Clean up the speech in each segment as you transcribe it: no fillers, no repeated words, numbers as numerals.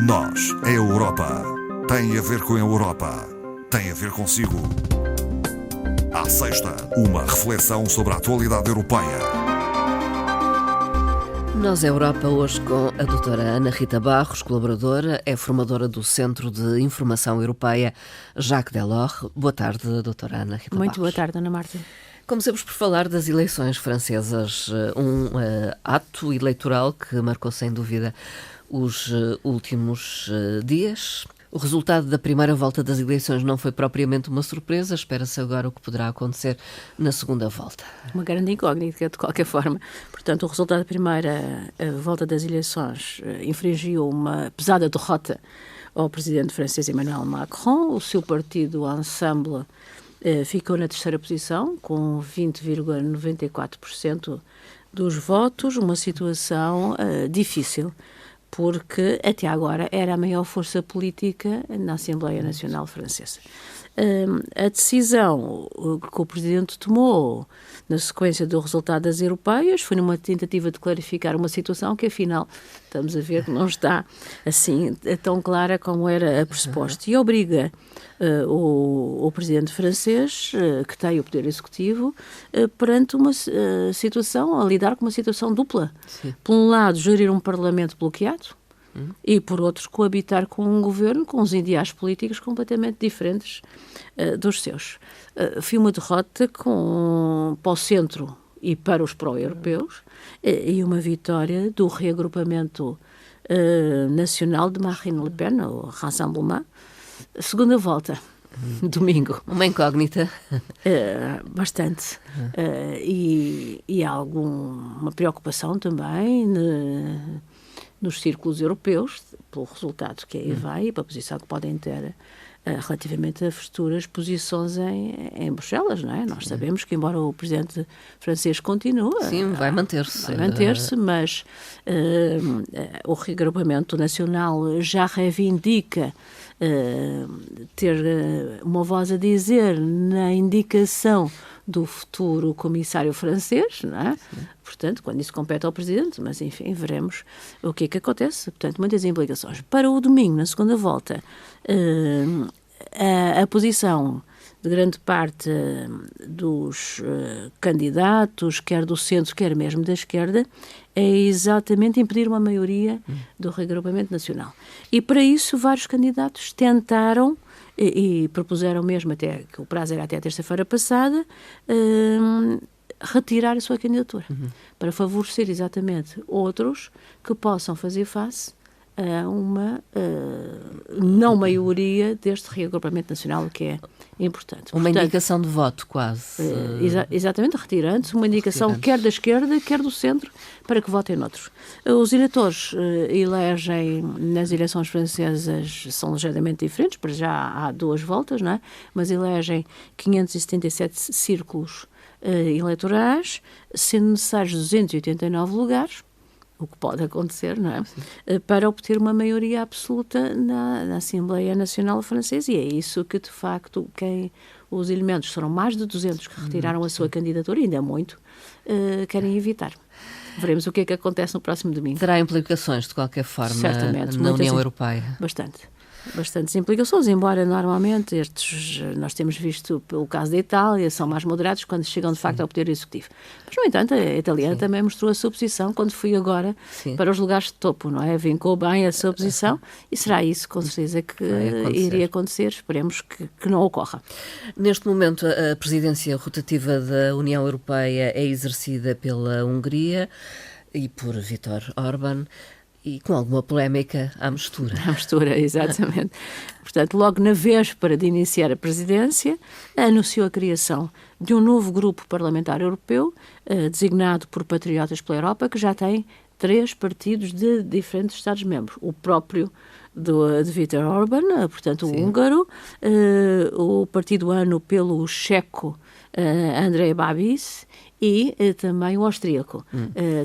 Nós, a Europa, tem a ver com a Europa, tem a ver consigo. À sexta, uma reflexão sobre a atualidade europeia. Nós, a Europa, hoje com a doutora Ana Rita Barros, colaboradora, é formadora do Centro de Informação Europeia Jacques Delors. Boa tarde, doutora Ana Rita Barros. Muito boa tarde, Ana Marta. Comecemos por falar das eleições francesas, um ato eleitoral que marcou sem dúvida os últimos dias. O resultado da primeira volta das eleições não foi propriamente uma surpresa, espera-se agora o que poderá acontecer na segunda volta. Uma grande incógnita, de qualquer forma. Portanto, o resultado da primeira volta das eleições infringiu uma pesada derrota ao presidente francês Emmanuel Macron. O seu partido, o Ensemble, ficou na terceira posição, com 20,94% dos votos, uma situação difícil, porque até agora era a maior força política na Assembleia Nacional Francesa. A decisão que o Presidente tomou na sequência do resultado das europeias foi numa tentativa de clarificar uma situação que, afinal, estamos a ver que não está assim tão clara como era pressuposto. E obriga o Presidente francês, que tem o poder executivo, perante uma situação, a lidar com uma situação dupla. Sim. Por um lado, gerir um Parlamento bloqueado, e, por outro, coabitar com um governo com os ideais políticos completamente diferentes dos seus. Foi uma derrota para o centro e para os pró-europeus e uma vitória do reagrupamento nacional de Marine Le Pen, o Rassemblement. Segunda volta, domingo. Uma incógnita. Bastante. E há uma preocupação também nos círculos europeus, pelo resultado que aí vai e pela posição que podem ter relativamente a futuras posições em Bruxelas, não é? Nós sabemos que, embora o presidente francês continue... Sim, vai manter-se. Vai manter-se, mas o reagrupamento nacional já reivindica ter uma voz a dizer na indicação do futuro comissário francês, não é? Sim. Portanto, quando isso compete ao presidente, mas enfim, veremos o que é que acontece. Portanto, muitas implicações. Para o domingo, na segunda volta, a posição de grande parte dos candidatos, quer do centro, quer mesmo da esquerda, é exatamente impedir uma maioria do reagrupamento nacional. E para isso, vários candidatos tentaram e propuseram mesmo, até que o prazo era até a terça-feira passada, retirar a sua candidatura, para favorecer exatamente outros que possam fazer face a uma não maioria deste reagrupamento nacional, o que é importante. Uma indicação de voto, quase. Exatamente, retirando-se uma indicação quer da esquerda, quer do centro, para que votem noutros. Os eleitores elegem, nas eleições francesas, são ligeiramente diferentes, para já há duas voltas, não é? Mas elegem 577 círculos eleitorais, sendo necessários 289 lugares, o que pode acontecer, não é? Para obter uma maioria absoluta na Assembleia Nacional Francesa. E é isso que, de facto, os elementos, serão mais de 200 que retiraram a sua candidatura, ainda é muito, querem evitar. Veremos o que é que acontece no próximo domingo. Terá implicações, de qualquer forma, certamente, na União Europeia? Bastantes implicações, embora normalmente nós temos visto pelo caso da Itália, são mais moderados quando chegam de facto ao poder executivo. Mas, no entanto, a italiana também mostrou a sua posição quando foi agora para os lugares de topo, não é? Vincou bem a sua posição e será isso, com certeza, que iria acontecer. Esperemos que não ocorra. Neste momento, a presidência rotativa da União Europeia é exercida pela Hungria e por Viktor Orbán. E com alguma polémica à mistura. À mistura, exatamente. Portanto, logo na véspera de iniciar a presidência, anunciou a criação de um novo grupo parlamentar europeu, designado por Patriotas pela Europa, que já tem 3 partidos de diferentes Estados-membros. O próprio de Viktor Orbán, portanto, o húngaro, o partido ANO pelo checo Andrej Babis e também o austríaco.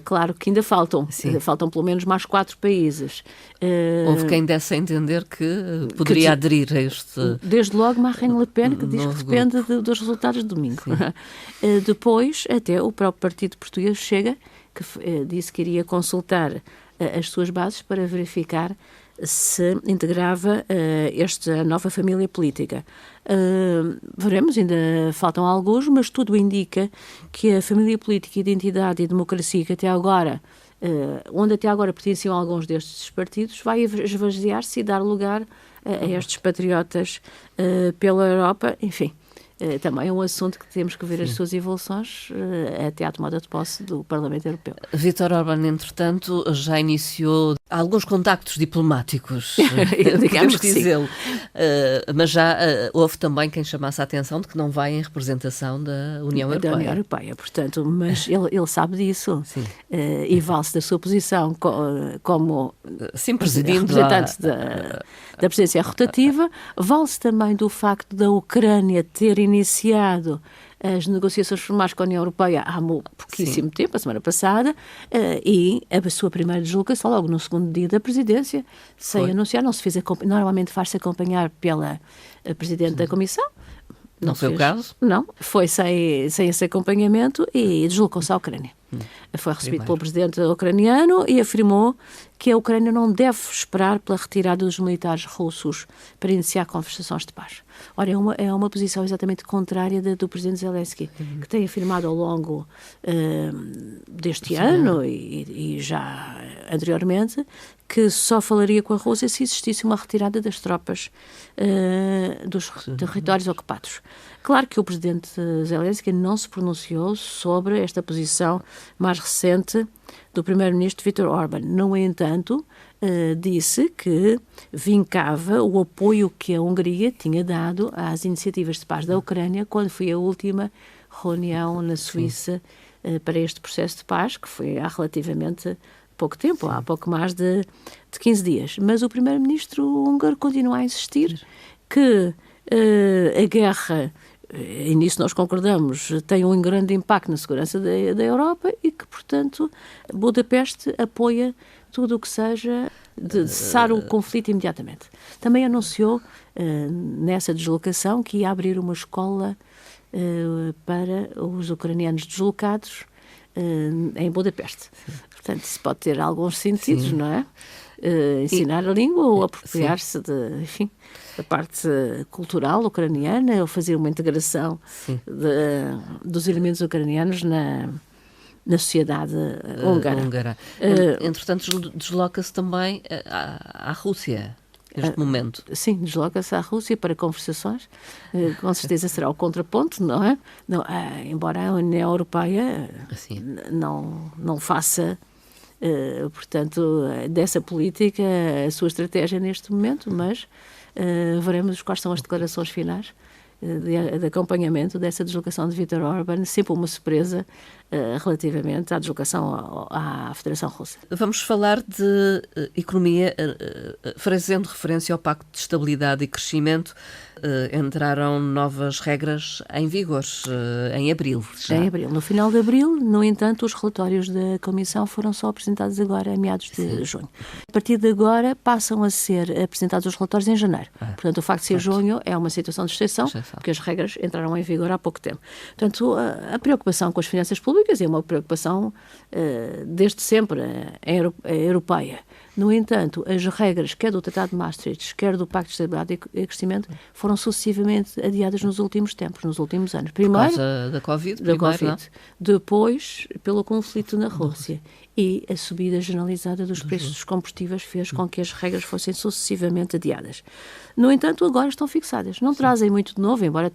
Claro que ainda faltam pelo menos mais 4 países. Houve quem desse a entender que poderia aderir a este... Desde logo Marine Le Pen, que diz que depende dos resultados de domingo. Depois, até o próprio Partido Português Chega, que disse que iria consultar as suas bases para verificar se integrava esta nova família política. Veremos, ainda faltam alguns, mas tudo indica que a família política, identidade e democracia que até agora, onde até agora pertenciam alguns destes partidos, vai esvaziar-se e dar lugar a estes patriotas pela Europa, enfim. Também é um assunto que temos que ver as suas evoluções até à tomada de posse do Parlamento Europeu. Viktor Orbán, entretanto, já iniciou alguns contactos diplomáticos, digamos podemos dizê-lo, mas já houve também quem chamasse a atenção de que não vai em representação da União Europeia. Da União Europeia, portanto, mas ele sabe disso e vale-se da sua posição como representante da presidência rotativa, vale-se também do facto da Ucrânia ter iniciado as negociações formais com a União Europeia há pouquíssimo tempo, a semana passada, e a sua primeira deslocação, logo no segundo dia da presidência, sem anunciar, não se fez, normalmente faz-se acompanhar pela Presidente da Comissão. Não foi o caso? Não, foi sem esse acompanhamento e deslocou-se à Ucrânia. Foi recebido pelo presidente ucraniano e afirmou que a Ucrânia não deve esperar pela retirada dos militares russos para iniciar conversações de paz. Ora, é uma posição exatamente contrária do presidente Zelensky, que tem afirmado ao longo deste ano e já anteriormente que só falaria com a Rússia se existisse uma retirada das tropas dos territórios ocupados. Claro que o presidente Zelensky não se pronunciou sobre esta posição mais recente do primeiro-ministro Viktor Orbán. No entanto, disse que vincava o apoio que a Hungria tinha dado às iniciativas de paz da Ucrânia quando foi a última reunião na Suíça para este processo de paz, que foi há relativamente pouco tempo, há pouco mais de 15 dias. Mas o primeiro-ministro húngaro continua a insistir que a guerra, e nisso nós concordamos, tem um grande impacto na segurança da Europa e que, portanto, Budapeste apoia tudo o que seja de cessar o conflito imediatamente. Também anunciou nessa deslocação que ia abrir uma escola para os ucranianos deslocados em Budapeste. Portanto, isso pode ter alguns sentidos, não é? Ensinar a língua ou apropriar-se da parte cultural ucraniana ou fazer uma integração dos elementos ucranianos na sociedade húngara. Entretanto, desloca-se também à Rússia neste momento. Sim, desloca-se à Rússia para conversações. Com certeza será o contraponto, não é? Não, embora a União Europeia não faça, portanto, dessa política a sua estratégia neste momento, mas veremos quais são as declarações finais de acompanhamento dessa deslocação de Viktor Orbán, sempre uma surpresa relativamente à deslocação à Federação Russa. Vamos falar de economia, fazendo referência ao Pacto de Estabilidade e Crescimento. Entraram novas regras em vigor em abril. Já. Em abril. No final de abril, no entanto, os relatórios da Comissão foram só apresentados agora, a meados de junho. A partir de agora, passam a ser apresentados os relatórios em janeiro. Portanto, o facto de ser junho é uma situação de exceção, porque as regras entraram em vigor há pouco tempo. Portanto, a preocupação com as finanças públicas é uma preocupação desde sempre europeia. No entanto, as regras, quer do Tratado de Maastricht, quer do Pacto de Estabilidade e Crescimento, foram sucessivamente adiadas nos últimos tempos, nos últimos anos. Primeiro, por causa da Covid, depois pelo conflito na Rússia e a subida generalizada dos preços dos combustíveis fez com que as regras fossem sucessivamente adiadas. No entanto, agora estão fixadas. Não trazem muito de novo, embora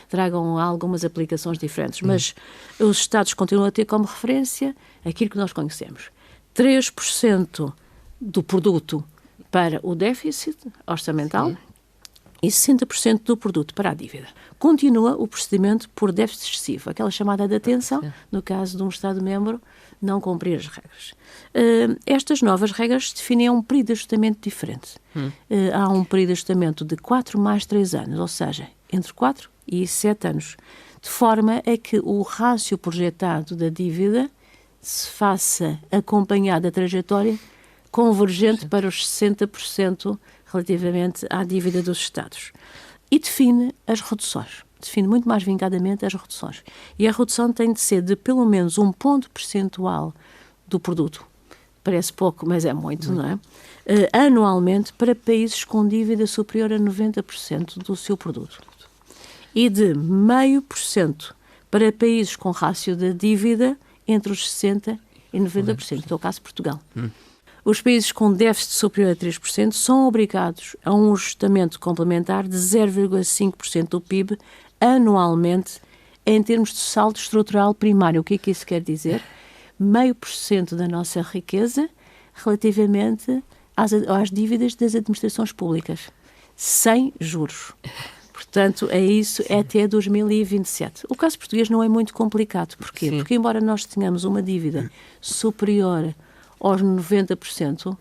tragam algumas aplicações diferentes, mas os Estados continuam a ter como referência aquilo que nós conhecemos. 3% do produto para o déficit orçamental e 60% do produto para a dívida. Continua o procedimento por déficit excessivo, aquela chamada de atenção, no caso de um Estado-membro não cumprir as regras. Estas novas regras definem um período de ajustamento diferente. Há um período de ajustamento de 4 mais 3 anos, ou seja, entre 4 e 7 anos, de forma a que o rácio projetado da dívida se faça acompanhar da trajetória convergente para os 60% relativamente à dívida dos Estados. E define as reduções. Define muito mais vincadamente as reduções. E a redução tem de ser de pelo menos 1 ponto percentual do produto parece pouco, mas é muito, não é? Anualmente para países com dívida superior a 90% do seu produto. E de 0,5% para países com rácio de dívida entre os 60% e 90%, que é o caso de Portugal. Os países com déficit superior a 3% são obrigados a um ajustamento complementar de 0,5% do PIB anualmente em termos de saldo estrutural primário. O que é que isso quer dizer? 0,5% da nossa riqueza relativamente às dívidas das administrações públicas, sem juros. Portanto, é isso, é até 2027. O caso português não é muito complicado. Porquê? Porque, embora nós tenhamos uma dívida superior aos 90%,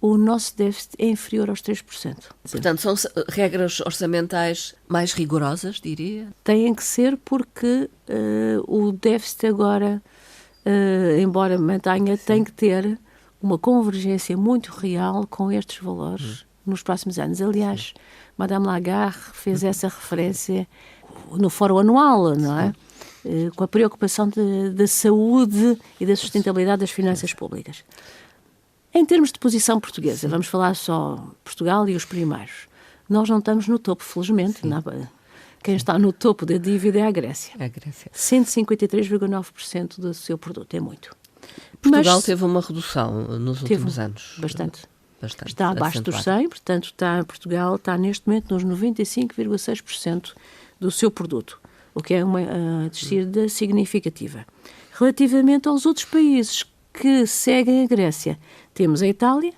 o nosso déficit é inferior aos 3%. Portanto, são regras orçamentais mais rigorosas, diria? Têm que ser porque o déficit agora, embora mantenha, tem que ter uma convergência muito real com estes valores nos próximos anos. Aliás, Madame Lagarde fez essa referência no Fórum Anual, não é? Com a preocupação da saúde e da sustentabilidade das finanças públicas. Em termos de posição portuguesa, vamos falar só Portugal e os primeiros. Nós não estamos no topo, felizmente. Quem está no topo da dívida é a Grécia. 153,9% do seu produto, é muito. Portugal teve uma redução nos últimos anos. Bastante. Está abaixo dos 100, portanto, Portugal está neste momento nos 95,6% do seu produto, o que é uma descida significativa. Relativamente aos outros países que seguem a Grécia, temos a Itália,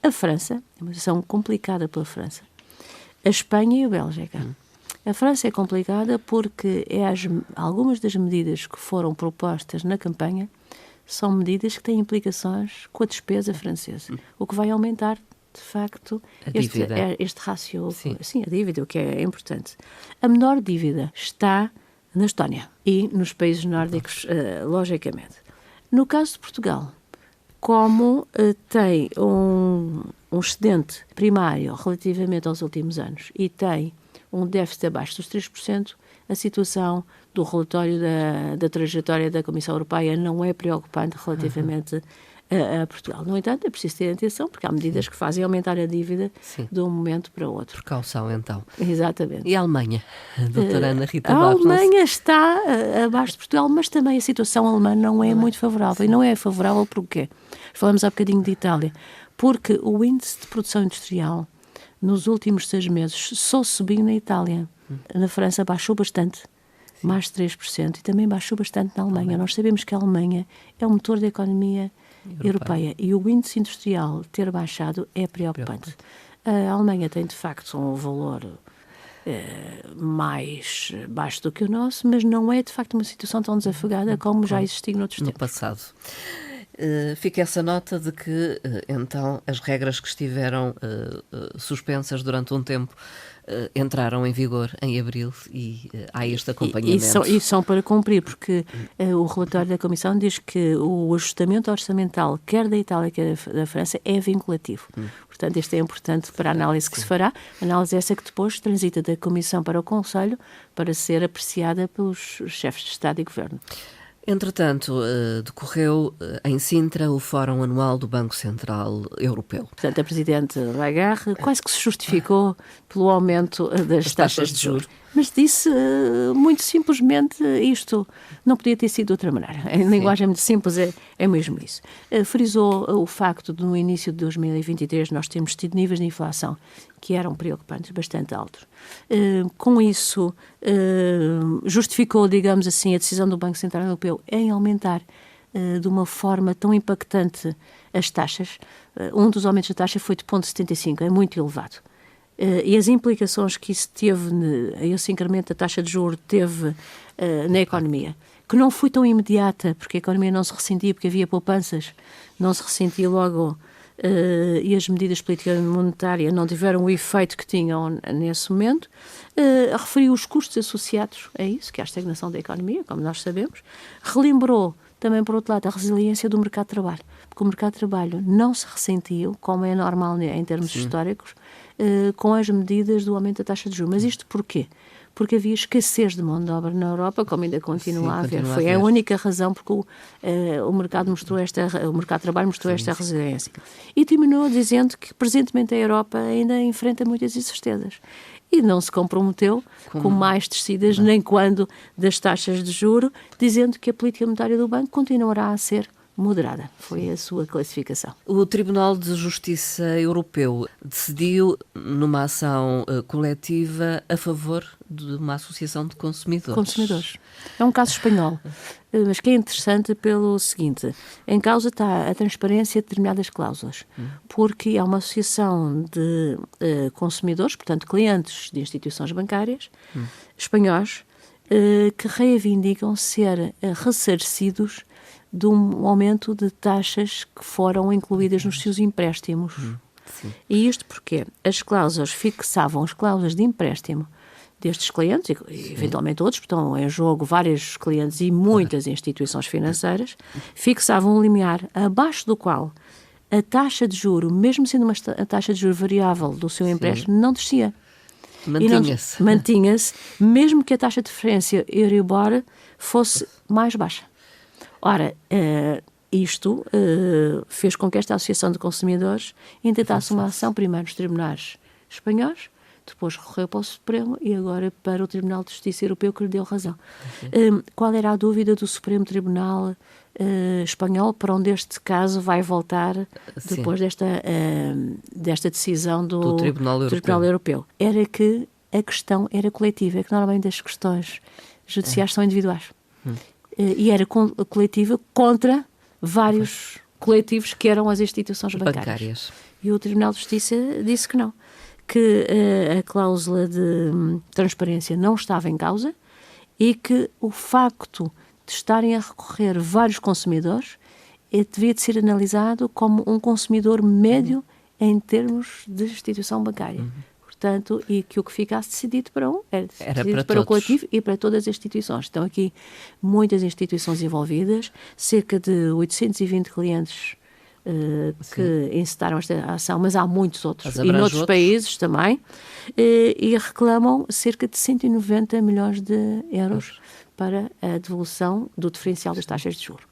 a França, é uma situação complicada pela França, a Espanha e a Bélgica. A França é complicada porque algumas das medidas que foram propostas na campanha são medidas que têm implicações com a despesa francesa, o que vai aumentar, de facto, este rácio, a dívida, o que é importante. A menor dívida está na Estónia e nos países nórdicos, logicamente. No caso de Portugal, como tem um excedente primário relativamente aos últimos anos e tem um déficit abaixo dos 3%, a situação do relatório da trajetória da Comissão Europeia não é preocupante relativamente a Portugal. No entanto, é preciso ter atenção, porque há medidas que fazem aumentar a dívida de um momento para o outro. Precaução, então. Exatamente. E a Alemanha? Doutora Ana Rita A Barros? Alemanha está abaixo de Portugal, mas também a situação alemã não é muito favorável. E não é favorável porquê? Falamos há bocadinho de Itália. Porque o índice de produção industrial nos últimos 6 meses só subiu na Itália. Na França baixou bastante, mais de 3%, e também baixou bastante na Alemanha. Nós sabemos que a Alemanha é o motor da economia europeia e o índice industrial ter baixado é preocupante. A Alemanha tem, de facto, um valor mais baixo do que o nosso, mas não é, de facto, uma situação tão desafogada como já existiu noutros tempos. No passado. Fica essa nota de que, então, as regras que estiveram suspensas durante um tempo entraram em vigor em abril e há este acompanhamento. E são para cumprir, porque o relatório da Comissão diz que o ajustamento orçamental, quer da Itália, quer da França, é vinculativo. Portanto, isto é importante para a análise que se fará. Análise essa que depois transita da Comissão para o Conselho para ser apreciada pelos chefes de Estado e Governo. Entretanto, decorreu em Sintra o Fórum Anual do Banco Central Europeu. Portanto, a Presidente Lagarde quase que se justificou pelo aumento das taxas de juros. Mas disse muito simplesmente isto. Não podia ter sido de outra maneira. Em linguagem muito simples é mesmo isso. Frisou o facto de no início de 2023 nós temos tido níveis de inflação que eram preocupantes, bastante altos. Com isso, justificou, digamos assim, a decisão do Banco Central Europeu em aumentar de uma forma tão impactante as taxas. Um dos aumentos da taxa foi de 0,75, é muito elevado. E as implicações que isso teve, esse incremento da taxa de juros teve na economia, que não foi tão imediata, porque a economia não se ressentia, porque havia poupanças, não se ressentia logo, e as medidas de política monetária não tiveram o efeito que tinham nesse momento. Referiu os custos associados a isso, que é a estagnação da economia, como nós sabemos. Relembrou também, por outro lado, a resiliência do mercado de trabalho, porque o mercado de trabalho não se ressentiu, como é normal em termos históricos, com as medidas do aumento da taxa de juros. Mas isto porquê? porque havia escassez de mão de obra na Europa, como ainda continua a haver. Foi a única razão porque o mercado de trabalho mostrou esta resiliência. E terminou dizendo que presentemente a Europa ainda enfrenta muitas incertezas. E não se comprometeu com mais descidas, nem quando das taxas de juro, dizendo que a política monetária do banco continuará a ser moderada. Foi a sua classificação. O Tribunal de Justiça Europeu decidiu numa ação coletiva a favor de uma associação de consumidores. É um caso espanhol, mas que é interessante pelo seguinte: em causa está a transparência de determinadas cláusulas, porque é uma associação de consumidores, portanto clientes de instituições bancárias espanhóis, que reivindicam ser ressarcidos de um aumento de taxas que foram incluídas nos seus empréstimos. E isto porque as cláusulas fixavam as cláusulas de empréstimo destes clientes, e eventualmente outros, porque estão em jogo vários clientes e muitas instituições financeiras, fixavam um limiar abaixo do qual a taxa de juro, mesmo sendo uma taxa de juro variável do seu empréstimo, não descia. Mantinha-se, mesmo que a taxa de referência Euribor fosse mais baixa. Ora, isto fez com que esta Associação de Consumidores intentasse uma ação primeiro nos tribunais espanhóis, depois recorreu para o Supremo e agora para o Tribunal de Justiça Europeu, que lhe deu razão. Qual era a dúvida do Supremo Tribunal espanhol, para onde este caso vai voltar depois desta decisão do Tribunal Europeu? Era que a questão era coletiva, é que normalmente as questões judiciais são individuais. E era coletiva contra vários coletivos que eram as instituições bancárias. E o Tribunal de Justiça disse que não, que a cláusula de transparência não estava em causa e que o facto de estarem a recorrer vários consumidores devia de ser analisado como um consumidor médio em termos de instituição bancária. Portanto, e que o que ficasse decidido para um era para o coletivo e para todas as instituições. Estão aqui muitas instituições envolvidas, cerca de 820 clientes que incitaram esta ação, mas há muitos outros, e noutros países também, e reclamam cerca de 190 milhões de euros para a devolução do diferencial das taxas de juros.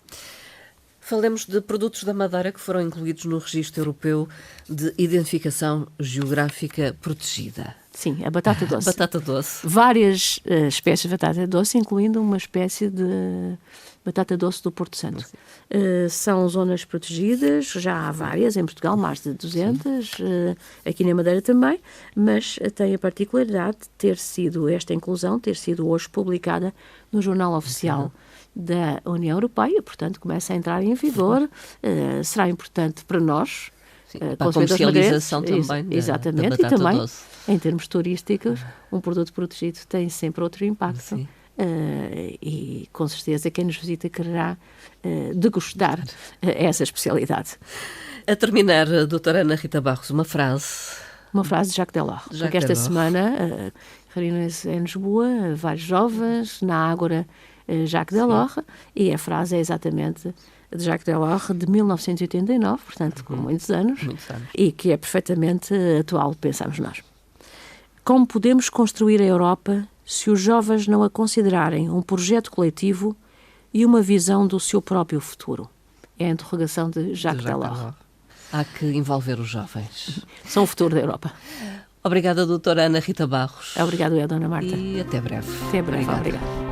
Falemos de produtos da Madeira que foram incluídos no Registro Europeu de Identificação Geográfica Protegida. Sim, a batata doce. Batata doce. Várias espécies de batata doce, incluindo uma espécie de batata doce do Porto Santo. São zonas protegidas, já há várias em Portugal, mais de 200, aqui na Madeira também, mas tem a particularidade de ter sido esta inclusão, ter sido hoje publicada no Jornal Oficial da União Europeia, portanto começa a entrar em vigor, será importante para nós, para a comercialização também exatamente, da batata e também doce. Em termos turísticos, um produto protegido tem sempre outro impacto. E com certeza quem nos visita quererá degustar essa especialidade. A terminar, doutora Ana Rita Barros, uma frase de Jacques Delors, porque esta semana reúnem-se em Lisboa vários jovens na Ágora Jacques Delors, e a frase é exatamente de Jacques Delors, de 1989, portanto com muitos anos, e que é perfeitamente atual, pensamos nós. Como podemos construir a Europa se os jovens não a considerarem um projeto coletivo e uma visão do seu próprio futuro? É a interrogação de Jacques Delors. Há que envolver os jovens. São o futuro da Europa. Obrigada, doutora Ana Rita Barros. Obrigada, Dona Marta. E até breve. Até breve, obrigada.